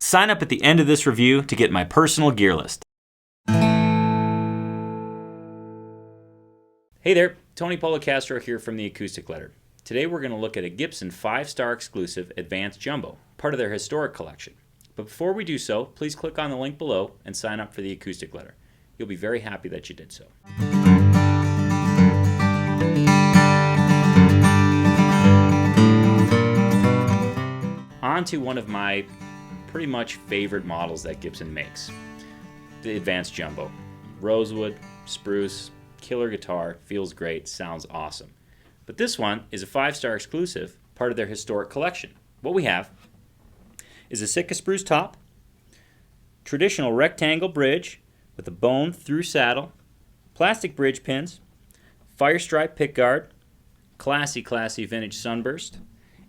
Sign up at the end of this review to get my personal gear list. Hey there, Tony Policastro here from the Acoustic Letter. Today we're going to look at a Gibson 5-star exclusive Advanced Jumbo, part of their historic collection. But before we do so, please click on the link below and sign up for the Acoustic Letter. You'll be very happy that you did so. On to one of my pretty much favorite models that Gibson makes, the Advanced Jumbo. Rosewood, spruce, killer guitar, feels great, sounds awesome. But this one is a 5-star exclusive, part of their historic collection. What we have is a Sitka spruce top, traditional rectangle bridge with a bone through saddle, plastic bridge pins, fire stripe pickguard, classy vintage sunburst,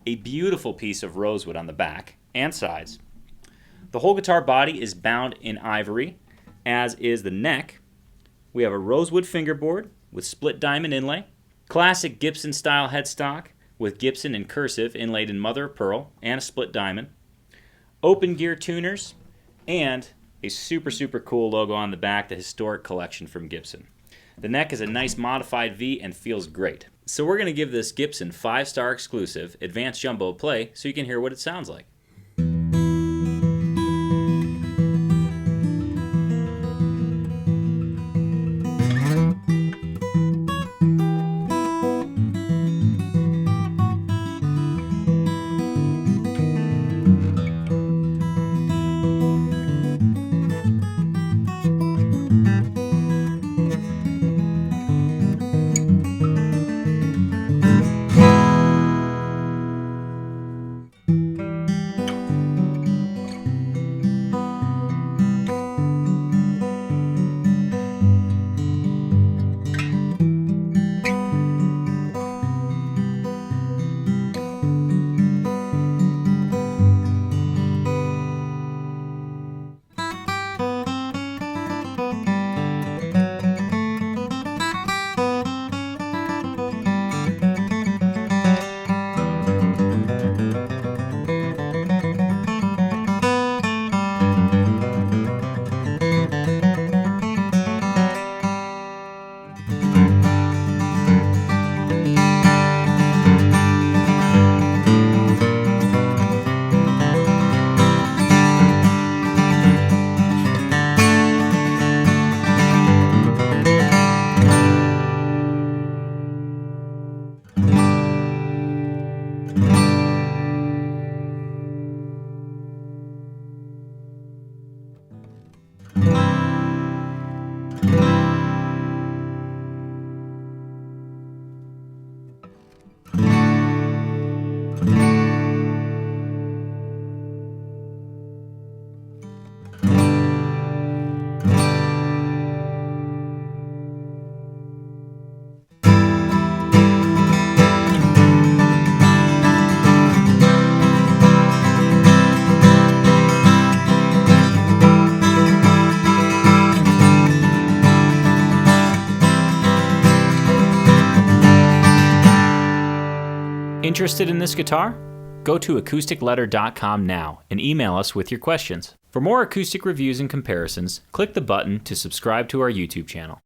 a beautiful piece of rosewood on the back and sides. The whole guitar body is bound in ivory, as is the neck. We have a rosewood fingerboard with split diamond inlay, classic Gibson style headstock with Gibson in cursive inlaid in mother of pearl and a split diamond, open gear tuners, and a super cool logo on the back, the historic collection from Gibson. The neck is a nice modified V and feels great. So we're going to give this Gibson 5-star exclusive Advanced Jumbo a play so you can hear what it sounds like. Interested in this guitar? Go to acousticletter.com now and email us with your questions. For more acoustic reviews and comparisons, click the button to subscribe to our YouTube channel.